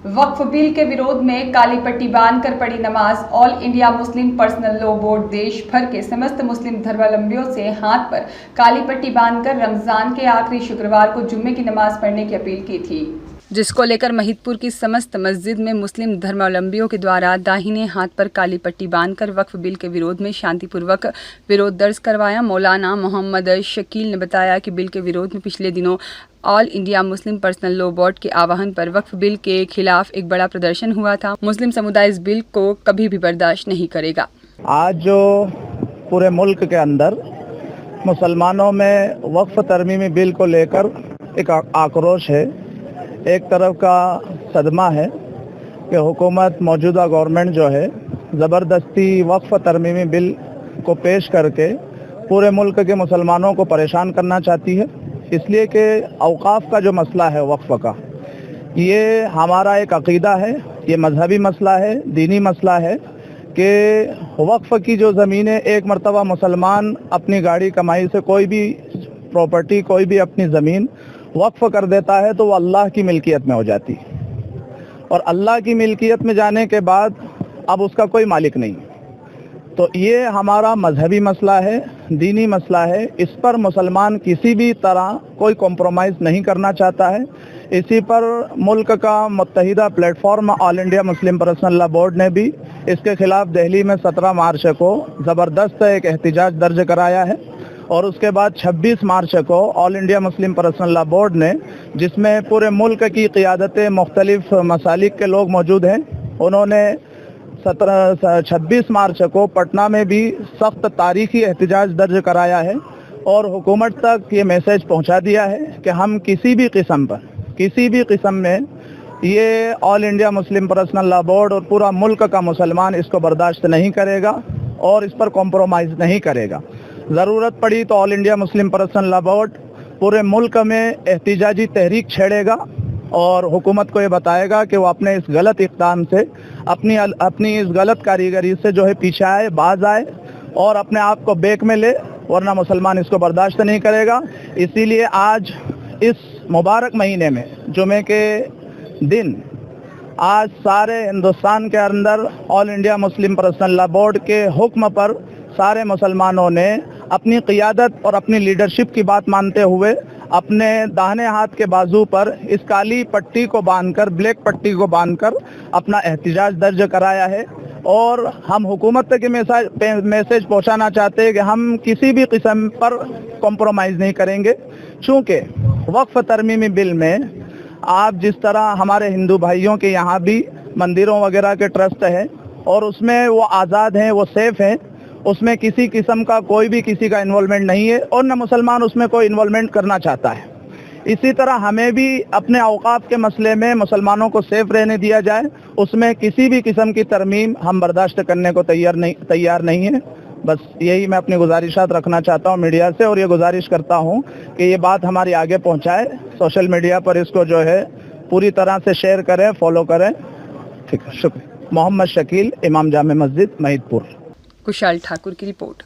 वक्फ bill के विरोध में काली पट्टी बांधकर पढ़ी नमाज। All India Muslim personal law board देश भर के समस्त मुस्लिम धर्मावलंबियों से हाथ पर काली पट्टी बांधकर रमजान के आखिरी शुक्रवार को जुम्मे की नमाज पढ़ने की अपील की थी, जिसको लेकर महिदपुर की समस्त मस्जिद में मुस्लिम धर्मावलंबियों के द्वारा दाहिने हाथ पर काली पट्टी बांधकर वक्फ बिल के विरोध में शांतिपूर्वक विरोध दर्ज करवाया। मौलाना मोहम्मद शकील ने बताया कि बिल के विरोध में पिछले दिनों all India Muslim personal law board के आह्वान पर वक्फ बिल के खिलाफ एक बड़ा प्रदर्शन हुआ था। मुस्लिम समुदाय इस बिल को कभी भी बर्दाश्त नहीं करेगा। आज जो पूरे मुल्क के अंदर मुसलमानों में वक्फ तरमीमी बिल को लेकर एक आक्रोश है, एक तरफ का सदमा है कि हुकूमत मौजूदा गवर्नमेंट जो है ज़बरदस्ती वक्फ तरमीमी बिल को पेश करके पूरे मुल्क के मुसलमानों को परेशान करना चाहती है, इसलिए कि औकाफ का जो मसला है वक्फ का, ये हमारा एक अकीदा है, ये मजहबी मसला है, दीनी मसला है कि वक्फ की जो ज़मीनें एक मरतबा मुसलमान अपनी गाड़ी कमाई से कोई भी प्रॉपर्टी, कोई भी अपनी ज़मीन वक्फ कर देता है तो वो अल्लाह की मिल्कियत में हो जाती है, और अल्लाह की मिल्कियत में जाने के बाद अब उसका कोई मालिक नहीं। तो ये हमारा मजहबी मसला है, दीनी मसला है, इस पर मुसलमान किसी भी तरह कोई कॉम्प्रोमाइज़ नहीं करना चाहता है। इसी पर मुल्क का मुत्तहिदा platform all India Muslim personal law board ने भी इसके खिलाफ दिल्ली में 17 मार्च को ज़बरदस्त एक एहतिजाज दर्ज कराया है, और उसके बाद 26 मार्च को all India Muslim personal law board ने, जिसमें पूरे मुल्क की क़ियादतें मुख्तलिफ मसालिक के लोग मौजूद हैं, उन्होंने 26 मार्च को पटना में भी सख्त तारीखी एहतिजाज दर्ज कराया है और हुकूमत तक ये मैसेज पहुंचा दिया है कि हम किसी भी किस्म में ये all India Muslim personal law board और पूरा मुल्क का मुसलमान इसको बर्दाश्त नहीं करेगा और इस पर कॉम्प्रोमाइज़ नहीं करेगा। ज़रूरत पड़ी तो all India Muslim personal law board पूरे मुल्क में एहतिजाजी तहरीक छेड़ेगा और हुकूमत को ये बताएगा कि वो अपने इस गलत इक़दाम से, अपनी इस गलत कारीगरी से जो है पीछे आए, बाज आए और अपने आप को बेक में ले, वरना मुसलमान इसको बर्दाश्त नहीं करेगा। इसीलिए आज इस मुबारक महीने में जुमे के दिन आज सारे हिंदुस्तान के अंदर all India Muslim personal law board के हुक्म पर सारे मुसलमानों ने अपनी क़ियादत और अपनी लीडरशिप की बात मानते हुए अपने दाहिने हाथ के बाजू पर इस काली पट्टी को बांधकर, ब्लैक पट्टी को बांधकर अपना एहतिजाज दर्ज कराया है। और हम हुकूमत तक मैसेज पहुंचाना चाहते हैं कि हम किसी भी किस्म पर कॉम्प्रोमाइज़ नहीं करेंगे, चूँकि वक्फ तरमीमी बिल में आप जिस तरह हमारे हिंदू भाइयों के यहाँ भी मंदिरों वगैरह के ट्रस्ट हैं और उसमें वो आज़ाद हैं, वो सेफ़ हैं, उसमें किसी किस्म का कोई भी किसी का इन्वॉल्वमेंट नहीं है और न मुसलमान उसमें कोई इन्वॉल्वमेंट करना चाहता है। इसी तरह हमें भी अपने औकाफ के मसले में मुसलमानों को सेफ रहने दिया जाए, उसमें किसी भी किस्म की तरमीम हम बर्दाश्त करने को तैयार नहीं है। बस यही मैं अपनी गुजारिशात रखना चाहता हूँ मीडिया से, और ये गुजारिश करता हूँ कि ये बात हमारी आगे पहुँचाए, सोशल मीडिया पर इसको जो है पूरी तरह से शेयर करें, फॉलो करें। ठीक है, शुक्रिया। मोहम्मद शकील, इमाम जामे मस्जिद, महिदपुर। कुशाल ठाकुर की रिपोर्ट।